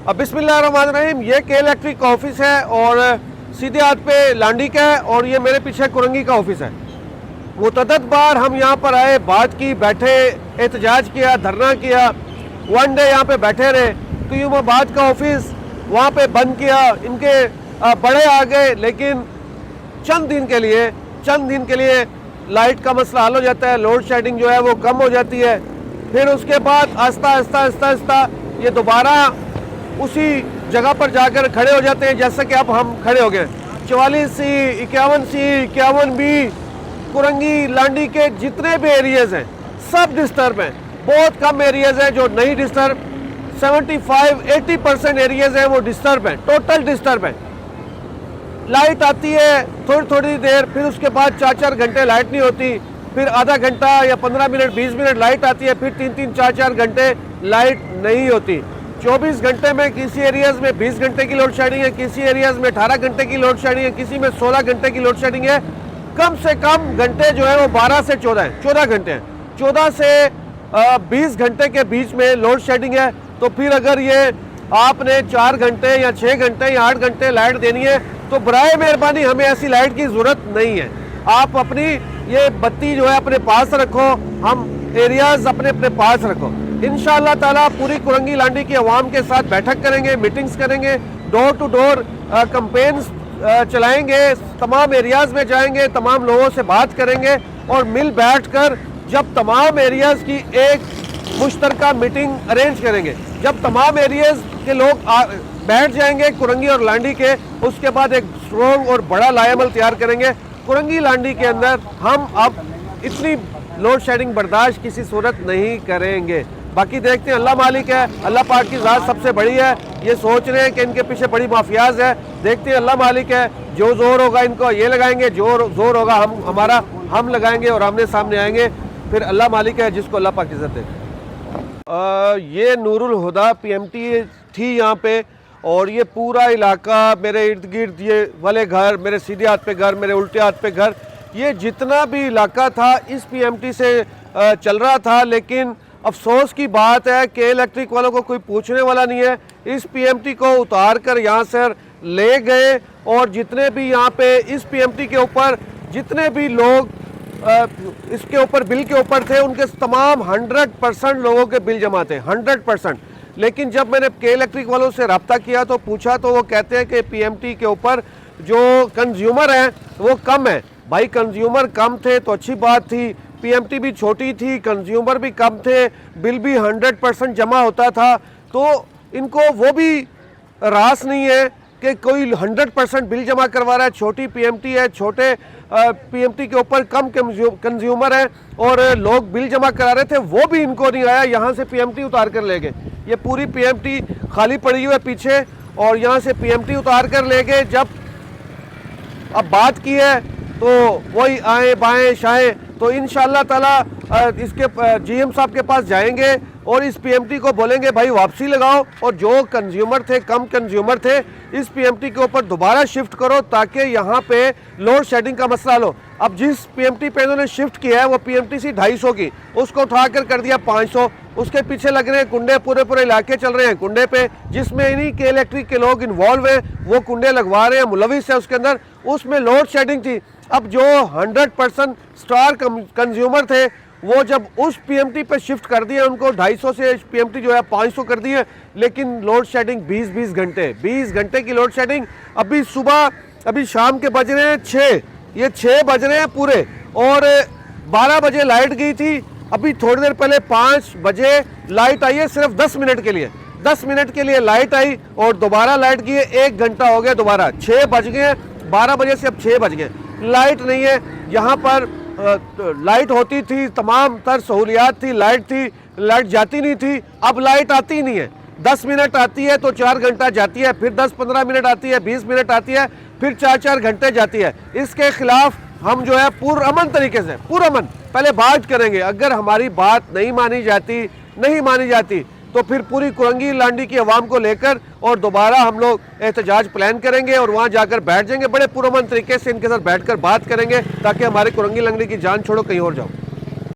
अब बिस्मिल्लाहिर्रहमानिर्रहीम, ये के इलेक्ट्रिक का ऑफिस है और सीधे हाथ पे लांडी का है और ये मेरे पीछे कुरंगी का ऑफिस है। मुतअद्दिद बार हम यहाँ पर आए, बात की, बैठे, एहतजाज किया, धरना किया, वन डे यहाँ पे बैठे रहे। क़यामत का ऑफिस वहाँ पे बंद किया, इनके बड़े आ गए, लेकिन चंद दिन के लिए लाइट का मसला हल हो जाता है, लोड शेडिंग जो है वो कम हो जाती है। फिर उसके बाद आस्ता आस्ता ये दोबारा उसी जगह पर जाकर खड़े हो जाते हैं जैसे कि अब हम खड़े हो गए। 44C, 51C, 51B, कुरंगी, लांडी के जितने भी एरियाज़ हैं सब डिस्टर्ब हैं। बहुत कम एरियाज़ हैं जो नहीं डिस्टर्ब, 75-80% एरियाज़ हैं वो डिस्टर्ब हैं, टोटल डिस्टर्ब हैं। लाइट आती है थोड़ी देर, फिर उसके बाद 4-4 घंटे लाइट नहीं होती, फिर आधा घंटा या 15 मिनट 20 मिनट लाइट आती है, फिर 3-3, 4-4 घंटे लाइट नहीं होती। 24 घंटे में किसी एरियाज़ में 20 घंटे की लोड शेडिंग है, किसी एरियाज़ में 18 घंटे की लोड शेडिंग है, किसी में 16 घंटे की लोड शेडिंग है। कम से कम घंटे जो है वो 12 से 14 हैं, 14 घंटे हैं। 14 से 20 घंटे के बीच में लोड शेडिंग है। तो फिर अगर ये आपने 4 घंटे या 6 घंटे या 8 घंटे लाइट देनी है तो बराए मेहरबानी हमें ऐसी लाइट की ज़रूरत नहीं है। आप अपनी ये बत्ती जो है अपने पास रखो, हम एरियाज़ अपने पास रखो। इंशाअल्लाह ताला पूरी कुरंगी लांडी की आवाम के साथ बैठक करेंगे, मीटिंग्स करेंगे, डोर टू डोर कैंपेन्स चलाएंगे, तमाम एरियाज़ में जाएंगे, तमाम लोगों से बात करेंगे और मिल बैठ कर जब तमाम एरियाज़ की एक मुश्तरका मीटिंग अरेंज करेंगे, जब तमाम एरियाज़ के लोग बैठ जाएंगे कुरंगी और लांडी के, उसके बाद एक स्ट्रॉन्ग और बड़ा लाएमल तैयार करेंगे। कुरंगी लांडी के अंदर हम अब इतनी लोड शेडिंग बर्दाश्त किसी सूरत नहीं करेंगे। बाकी देखते हैं, अल्लाह मालिक है, अल्लाह पाक की ज़ात सबसे बड़ी है। ये सोच रहे हैं कि इनके पीछे बड़ी माफियाज है, देखते हैं अल्लाह मालिक है। जो जोर होगा इनको ये लगाएंगे, जो जोर होगा हम लगाएंगे और आमने सामने आएंगे। फिर अल्लाह मालिक है, जिसको अल्लाह पाक इज़्ज़त दे। ये नूरुल हुदा PMT थी यहाँ पे, और ये पूरा इलाका मेरे इर्द गिर्द, ये वाले घर, मेरे सीधे हाथ पे घर, मेरे उल्टे हाथ पे घर, ये जितना भी इलाका था इस PMT से चल रहा था। लेकिन अफसोस की बात है कि इलेक्ट्रिक वालों को कोई पूछने वाला नहीं है। इस PMT को उतार कर यहाँ से ले गए और जितने भी यहाँ पे इस PMT के ऊपर जितने भी लोग इसके ऊपर बिल के ऊपर थे, उनके तमाम 100% लोगों के बिल जमा थे, 100%। लेकिन जब मैंने के इलेक्ट्रिक वालों से रब्ता किया तो पूछा, तो वो कहते हैं कि PMT के ऊपर जो कंज्यूमर हैं वो कम है। भाई कंज्यूमर कम थे तो अच्छी बात थी, PMT भी छोटी थी, कंज्यूमर भी कम थे, बिल भी 100% जमा होता था। तो इनको वो भी रास नहीं है कि कोई 100% बिल जमा करवा रहा है। छोटी PMT है, छोटे PMT के ऊपर कम कंज्यूमर है और लोग बिल जमा करा रहे थे, वो भी इनको नहीं आया। यहाँ से PMT उतार कर ले गए। ये पूरी PMT खाली पड़ी हुई है पीछे, और यहाँ से PMT उतार कर ले गए। जब अब बात की है तो वही आए बाएं शाएं, तो इंशाअल्लाह ताला इसके GM साहब के पास जाएंगे और इस PMT को बोलेंगे भाई वापसी लगाओ, और जो कंज्यूमर थे, कम कंज्यूमर थे, इस PMT के ऊपर दोबारा शिफ्ट करो ताकि यहाँ पे लोड शेडिंग का मसला लो। अब जिस PMT पे इन्होंने शिफ्ट किया है वो PMT सी 250 की, उसको उठाकर कर दिया 500। उसके पीछे लग रहे हैं कुंडे, पूरे इलाके चल रहे हैं कुंडे पे, जिसमें इन्हीं के इलेक्ट्रिक के लोग इन्वॉल्व हैं, वो कुंडे लगवा रहे हैं, मुलविस है उसके अंदर। उसमें लोड शेडिंग थी। अब जो 100% स्टार कंज्यूमर थे वो जब उस PMT पे शिफ्ट कर दिए, उनको 250 से PMT जो है 500 कर दिए। लेकिन लोड शेडिंग 20 घंटे की लोड शेडिंग। अभी शाम के बज रहे हैं 6, ये 6 बज रहे हैं पूरे, और 12 बजे लाइट गई थी। अभी थोड़ी देर पहले 5 बजे लाइट आई है, सिर्फ 10 मिनट के लिए, 10 मिनट के लिए लाइट आई और दोबारा लाइट गई है। 1 घंटा हो गया, दोबारा 6 बज गए, 12 बजे से अब 6 बज गए, लाइट नहीं है। यहाँ पर लाइट होती थी, तमाम तर सहूलियात थी, लाइट जाती नहीं थी, अब लाइट आती नहीं है। 10 मिनट आती है तो 4 घंटा जाती है, फिर 10-15 मिनट आती है, 20 मिनट आती है, फिर 4-4 घंटे जाती है। इसके खिलाफ हम जो है पुरअमन तरीके से, पुरअमन पहले बात करेंगे। अगर हमारी बात नहीं मानी जाती तो फिर पूरी कुरंगी लांडी की आवाम को लेकर और दोबारा हम लोग एहतजाज प्लान करेंगे और वहाँ जाकर बैठ जाएंगे, बड़े पुरअमन तरीके से इनके साथ बैठकर बात करेंगे ताकि हमारे कुरंगी लांडी की जान छोड़ो कहीं और जाओ।